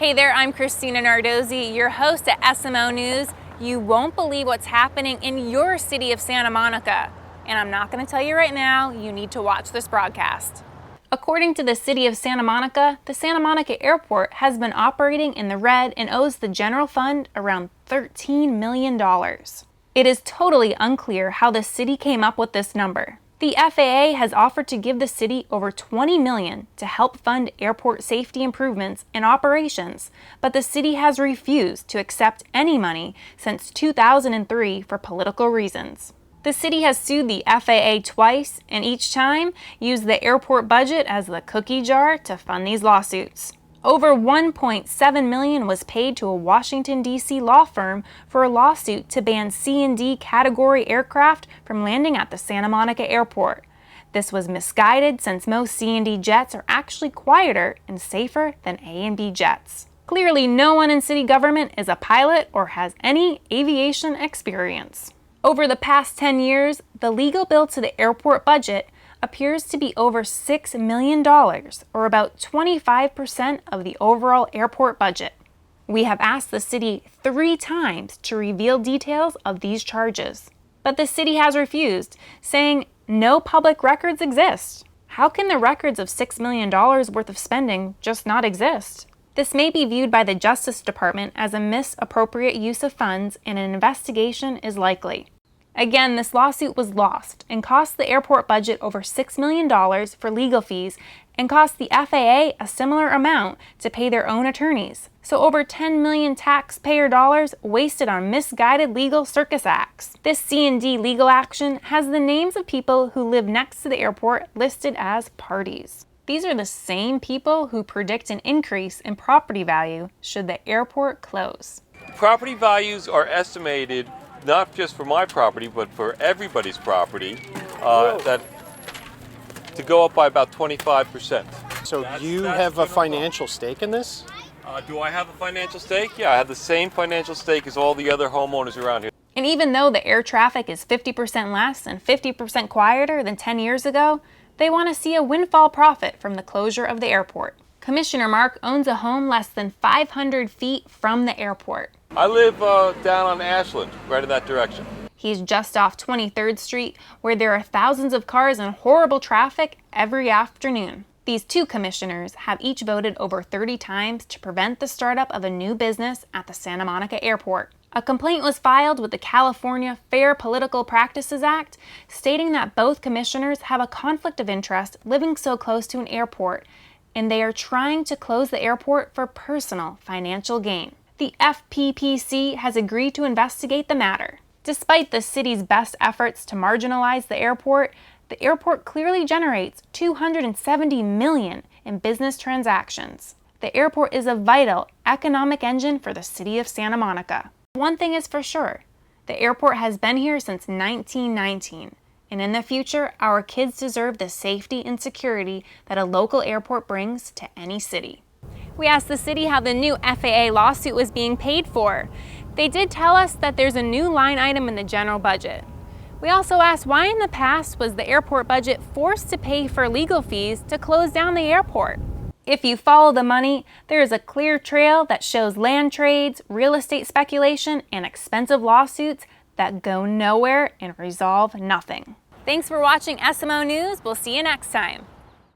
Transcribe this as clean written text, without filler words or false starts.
Hey there, I'm Christina Nardozzi, your host at SMO News. You won't believe what's happening in your city of Santa Monica. And I'm not going to tell you right now, you need to watch this broadcast. According to the city of Santa Monica, the Santa Monica Airport has been operating in the red and owes the general fund around $13 million. It is totally unclear how the city came up with this number. The FAA has offered to give the city over $20 million to help fund airport safety improvements and operations, but the city has refused to accept any money since 2003 for political reasons. The city has sued the FAA twice, and each time used the airport budget as the cookie jar to fund these lawsuits. Over $1.7 million was paid to a Washington, D.C. law firm for a lawsuit to ban C&D category aircraft from landing at the Santa Monica Airport. This was misguided since most C&D jets are actually quieter and safer than A and B jets. Clearly, no one in city government is a pilot or has any aviation experience. Over the past 10 years, the legal bill to the airport budget appears to be over $6 million, or about 25% of the overall airport budget. We have asked the city 3 times to reveal details of these charges, but the city has refused, saying no public records exist. How can the records of $6 million worth of spending just not exist? This may be viewed by the Justice Department as a misappropriate use of funds, and an investigation is likely. Again, this lawsuit was lost and cost the airport budget over $6 million for legal fees and cost the FAA a similar amount to pay their own attorneys. So over 10 million taxpayer dollars wasted on misguided legal circus acts. This C&D legal action has the names of people who live next to the airport listed as parties. These are the same people who predict an increase in property value should the airport close. Property values are estimated not just for my property, but for everybody's property, that to go up by about 25%. So you have a financial stake in this? Do I have a financial stake? Yeah, I have the same financial stake as all the other homeowners around here. And even though the air traffic is 50% less and 50% quieter than 10 years ago, they want to see a windfall profit from the closure of the airport. Commissioner Mark owns a home less than 500 feet from the airport. I live down on Ashland, right in that direction. He's just off 23rd Street, where there are thousands of cars and horrible traffic every afternoon. These 2 commissioners have each voted over 30 times to prevent the startup of a new business at the Santa Monica Airport. A complaint was filed with the California Fair Political Practices Act, stating that both commissioners have a conflict of interest living so close to an airport, and they are trying to close the airport for personal financial gain. The FPPC has agreed to investigate the matter. Despite the city's best efforts to marginalize the airport clearly generates $270 million in business transactions. The airport is a vital economic engine for the city of Santa Monica. One thing is for sure, the airport has been here since 1919, and in the future, our kids deserve the safety and security that a local airport brings to any city. We asked the city how the new FAA lawsuit was being paid for. They did tell us that there's a new line item in the general budget. We also asked why in the past was the airport budget forced to pay for legal fees to close down the airport. If you follow the money, there is a clear trail that shows land trades, real estate speculation, and expensive lawsuits that go nowhere and resolve nothing. Thanks for watching SMO News. We'll see you next time.